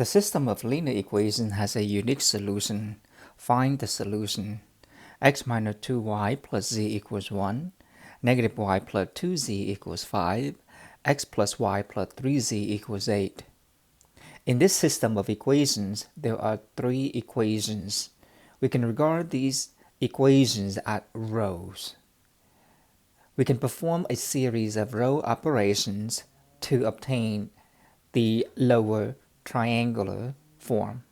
The system of linear equations has a unique solution. Find the solution. X minus 2y plus z equals 1, negative y plus 2z equals 5, x plus y plus 3z equals 8. In this system of equations, there are three equations. We can regard these equations as rows. We can perform a series of row operations to obtain the lower triangular form.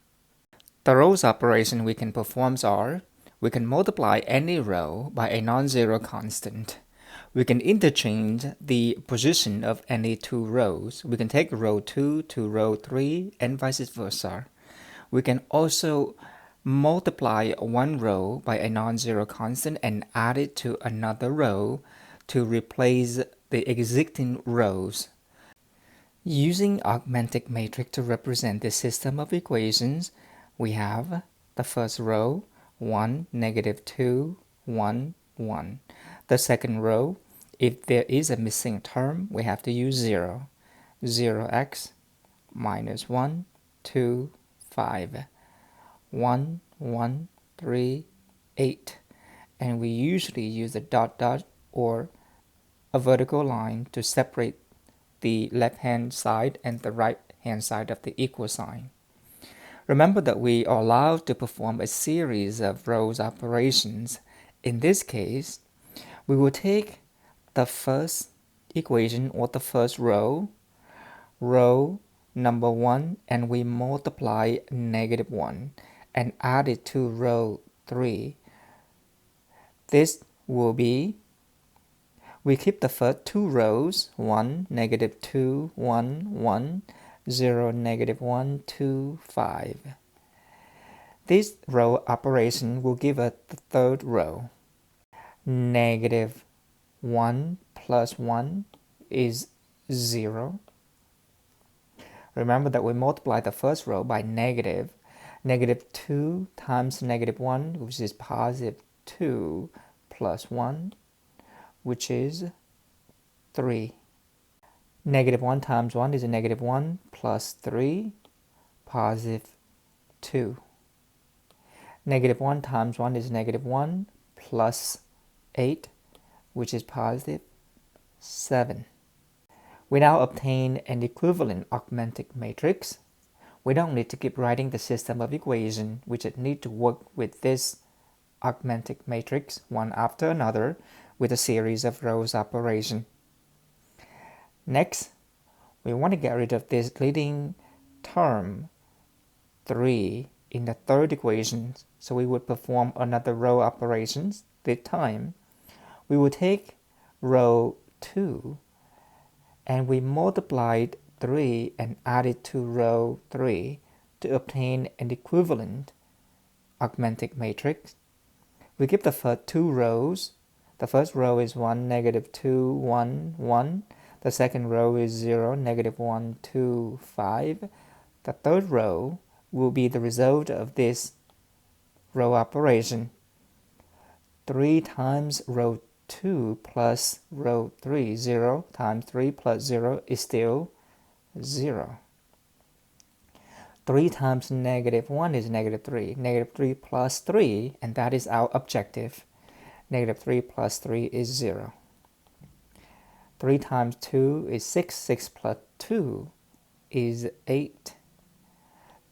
The rows operation we can perform are: we can multiply any row by a non-zero constant. We can interchange the position of any two rows. We can take row 2 to row 3 and vice versa. We can also multiply one row by a non-zero constant and add it to another row to replace the existing rows. Using augmented matrix to represent this system of equations, we have the first row 1, negative 2, 1, 1. The second row, if there is a missing term, we have to use 0. 0x minus 1, 2, 5. 1, 1, 3, 8. And we usually use a dot dot or a vertical line to separate the left-hand side and the right-hand side of the equal sign. Remember that we are allowed to perform a series of rows operations. In this case, we will take the first equation or the first row number 1, and we multiply negative 1 and add it to row 3. This will be, we keep the first two rows, 1, negative 2, 1, 1, 0, negative 1, 2, 5. This row operation will give us the third row. Negative 1 plus 1 is 0. Remember that we multiply the first row by negative. Negative 2 times negative 1, which is positive 2 plus 1, which is 3. Negative 1 times 1 is a negative 1 plus 3, positive 2. Negative 1 times 1 is negative 1 plus 8, which is positive 7. We now obtain an equivalent augmented matrix. We don't need to keep writing the system of equations. We just need to work with this augmented matrix one after another with a series of rows operation. Next, we want to get rid of this leading term 3 in the third equation, so we would perform another row operations. This time, we will take row 2 and we multiplied 3 and added to row 3 to obtain an equivalent augmented matrix. We give the first two rows. The first row is 1, negative 2, 1, 1. The second row is 0, negative 1, 2, 5. The third row will be the result of this row operation. 3 times row 2 plus row 3, 0 times 3 plus 0 is still 0. 3 times negative 1 is negative 3. Negative 3 plus 3, and that is our objective. Negative 3 plus 3 is 0. 3 times 2 is 6. 6 plus 2 is 8.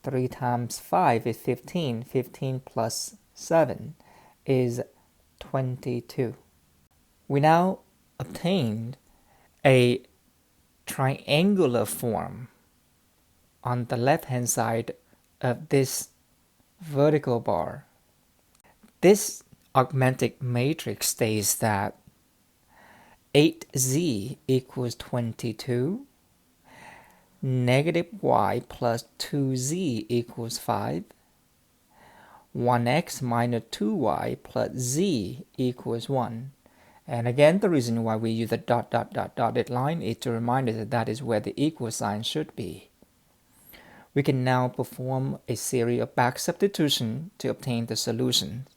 3 times 5 is 15. 15 plus 7 is 22. We now obtained a triangular form on the left-hand side of this vertical bar. This augmented matrix states that 8z equals 22, negative y plus 2z equals 5, 1x minus 2y plus z equals 1. And again, the reason why we use the dotted line is to remind us that that is where the equal sign should be. We can now perform a series of back substitution to obtain the solution.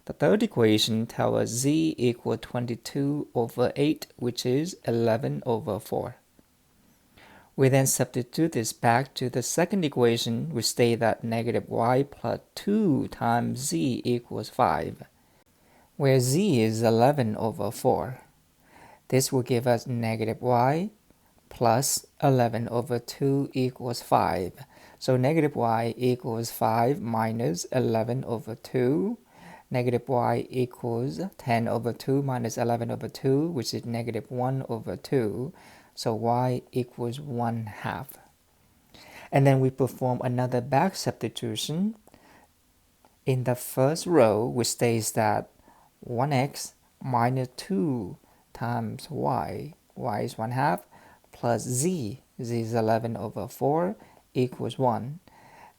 The third equation tells us z equals 22 over 8, which is 11 over 4. We then substitute this back to the second equation, which states that negative y plus 2 times z equals 5, where z is 11 over 4. This will give us negative y plus 11 over 2 equals 5. So negative y equals 5 minus 11 over 2. Negative y equals 10 over 2 minus 11 over 2, which is negative 1 over 2. So y equals 1/2. And then we perform another back substitution in the first row, which states that 1x minus 2 times y is 1/2, plus z is 11 over 4, equals 1.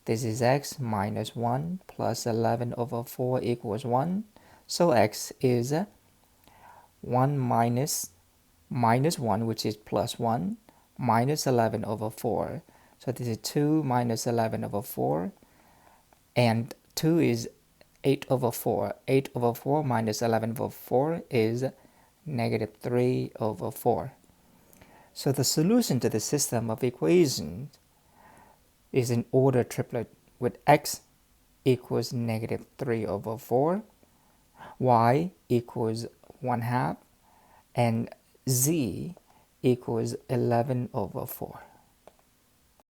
This is x minus 1 plus 11 over 4 equals 1. So x is 1 minus 1, which is plus 1, minus 11 over 4. So this is 2 minus 11 over 4. And 2 is 8 over 4. 8 over 4 minus 11 over 4 is negative 3 over 4. So the solution to the system of equations is an order triplet with x equals negative 3 over 4, y equals 1/2, and z equals 11 over 4.